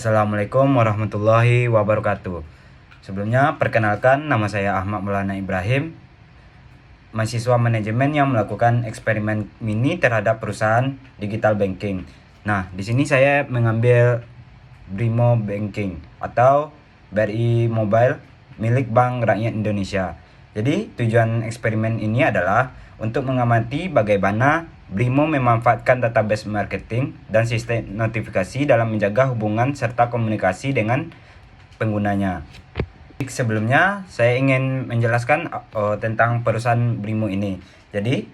Assalamualaikum warahmatullahi wabarakatuh. Sebelumnya, perkenalkan nama saya Ahmad Maulana Ibrahim, mahasiswa manajemen yang melakukan eksperimen mini terhadap perusahaan digital banking. Nah, di sini saya mengambil Brimo Banking atau BRI Mobile milik Bank Rakyat Indonesia. Jadi, tujuan eksperimen ini adalah untuk mengamati bagaimana Brimo memanfaatkan database marketing dan sistem notifikasi dalam menjaga hubungan serta komunikasi dengan penggunanya. Sebelumnya, saya ingin menjelaskan tentang perusahaan Brimo ini. Jadi,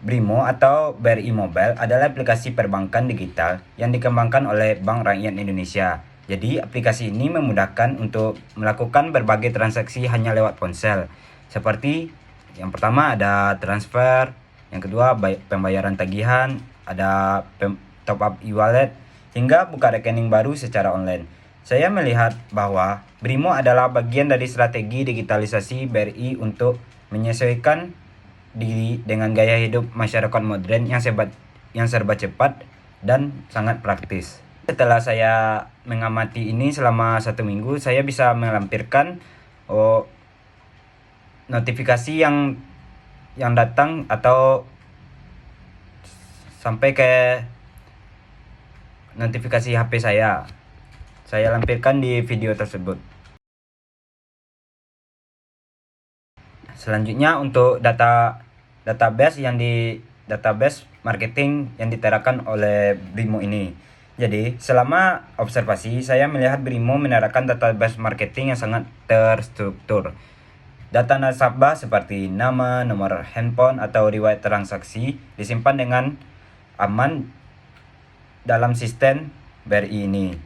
Brimo atau BRI Mobile adalah aplikasi perbankan digital yang dikembangkan oleh Bank Rakyat Indonesia. Jadi, aplikasi ini memudahkan untuk melakukan berbagai transaksi hanya lewat ponsel. Seperti yang pertama ada transfer, yang kedua pembayaran tagihan, ada top up e-wallet, hingga buka rekening baru secara online. Saya melihat bahwa Brimo adalah bagian dari strategi digitalisasi BRI untuk menyesuaikan diri dengan gaya hidup masyarakat modern yang serba cepat dan sangat praktis. Setelah saya mengamati ini selama 1 minggu, saya bisa melampirkan notifikasi yang datang atau sampai ke notifikasi HP saya. Saya lampirkan di video tersebut. Selanjutnya untuk database marketing yang diterapkan oleh Brimo ini. Jadi, selama observasi saya melihat Brimo menerapkan database marketing yang sangat terstruktur. Data nasabah seperti nama, nomor handphone, atau riwayat transaksi disimpan dengan aman dalam sistem BRI ini.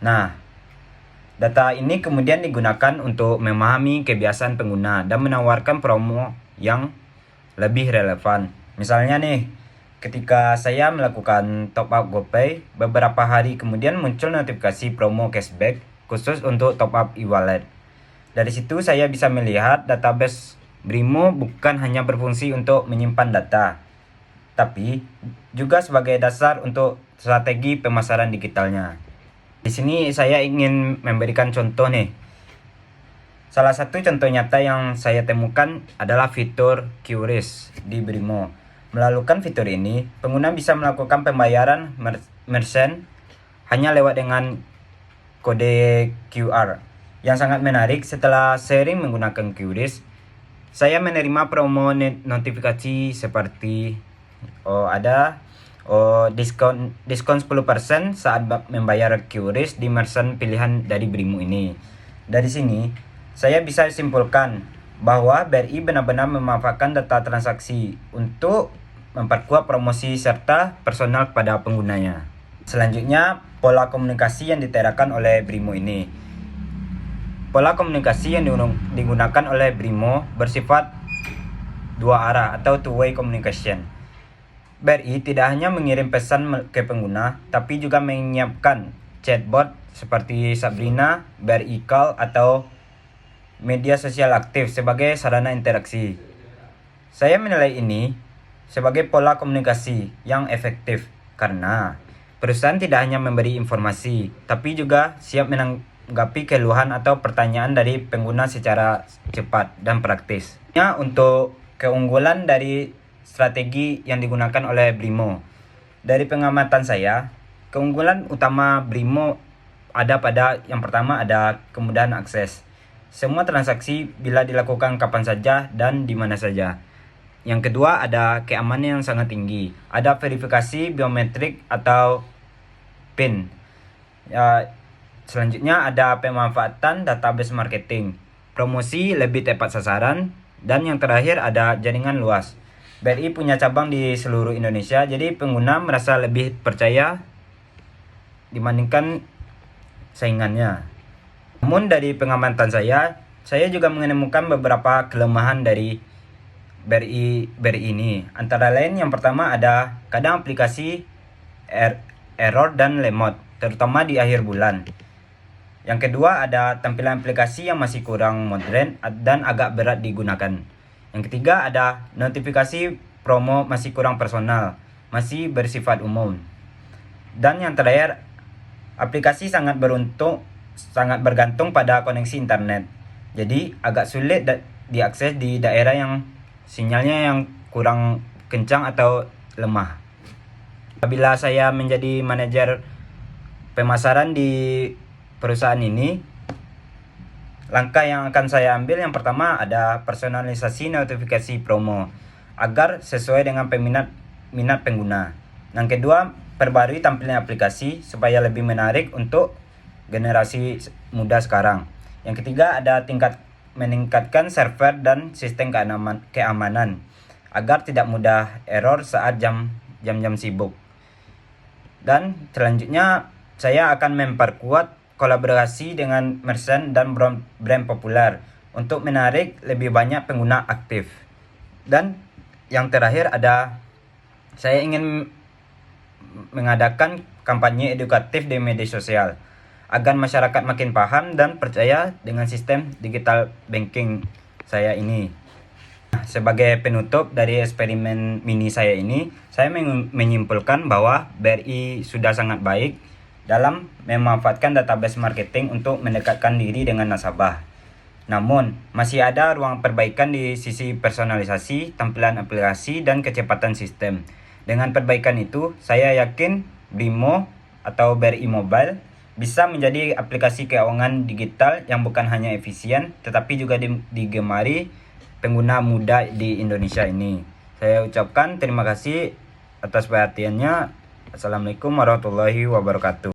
Nah, data ini kemudian digunakan untuk memahami kebiasaan pengguna dan menawarkan promo yang lebih relevan. Misalnya nih, ketika saya melakukan top up GoPay, beberapa hari kemudian muncul notifikasi promo cashback khusus untuk top up e-wallet. Dari situ saya bisa melihat database Brimo bukan hanya berfungsi untuk menyimpan data, tapi juga sebagai dasar untuk strategi pemasaran digitalnya. Di sini saya ingin memberikan contoh nih. Salah satu contoh nyata yang saya temukan adalah fitur QRIS di Brimo. Melalui fitur ini, pengguna bisa melakukan pembayaran merchant hanya lewat dengan kode QR. Yang sangat menarik, setelah sering menggunakan QRIS, saya menerima promo notifikasi seperti diskon 10% saat membayar QRIS di merchant pilihan dari Brimo ini. Dari sini, saya bisa simpulkan bahwa BRI benar-benar memanfaatkan data transaksi untuk memperkuat promosi serta personal pada penggunanya. Selanjutnya, pola komunikasi yang diterapkan oleh Brimo ini. Pola komunikasi yang digunakan oleh Brimo bersifat dua arah atau two-way communication. BRI tidak hanya mengirim pesan ke pengguna, tapi juga menyiapkan chatbot seperti Sabrina, BRI Call, atau media sosial aktif sebagai sarana interaksi. Saya menilai ini sebagai pola komunikasi yang efektif karena perusahaan tidak hanya memberi informasi, tapi juga siap menanggapi keluhan atau pertanyaan dari pengguna secara cepat dan praktis. Untuk keunggulan dari strategi yang digunakan oleh Brimo, dari pengamatan saya, keunggulan utama Brimo ada pada yang pertama ada kemudahan akses. Semua transaksi bila dilakukan kapan saja dan di mana saja. Yang kedua ada keamanan yang sangat tinggi. Ada verifikasi biometrik atau PIN. Selanjutnya ada pemanfaatan database marketing, promosi lebih tepat sasaran, dan yang terakhir ada jaringan luas. BRI punya cabang di seluruh Indonesia, jadi pengguna merasa lebih percaya dibandingkan saingannya. Namun dari pengamatan saya juga menemukan beberapa kelemahan dari BRI ini. Antara lain yang pertama ada kadang aplikasi error dan lemot, terutama di akhir bulan. Yang kedua ada tampilan aplikasi yang masih kurang modern dan agak berat digunakan. Yang ketiga ada notifikasi promo masih kurang personal, masih bersifat umum. Dan yang terakhir, aplikasi sangat bergantung pada koneksi internet. Jadi agak sulit diakses di daerah yang sinyalnya yang kurang kencang atau lemah. Apabila saya menjadi manajer pemasaran di perusahaan ini, langkah yang akan saya ambil yang pertama ada personalisasi notifikasi promo agar sesuai dengan minat pengguna. Yang kedua, perbarui tampilan aplikasi supaya lebih menarik untuk generasi muda sekarang. Yang ketiga, ada meningkatkan server dan sistem keamanan agar tidak mudah error saat jam-jam sibuk. Dan selanjutnya saya akan memperkuat kolaborasi dengan merchant dan brand populer untuk menarik lebih banyak pengguna aktif. Dan yang terakhir ada saya ingin mengadakan kampanye edukatif di media sosial agar masyarakat makin paham dan percaya dengan sistem digital banking saya ini. Sebagai penutup dari eksperimen mini saya ini, saya menyimpulkan bahwa BRI sudah sangat baik dalam memanfaatkan database marketing untuk mendekatkan diri dengan nasabah. Namun, masih ada ruang perbaikan di sisi personalisasi, tampilan aplikasi, dan kecepatan sistem. Dengan perbaikan itu, saya yakin Brimo atau BRI Mobile bisa menjadi aplikasi keuangan digital yang bukan hanya efisien, tetapi juga digemari pengguna muda di Indonesia ini. Saya ucapkan terima kasih atas perhatiannya. Assalamualaikum warahmatullahi wabarakatuh.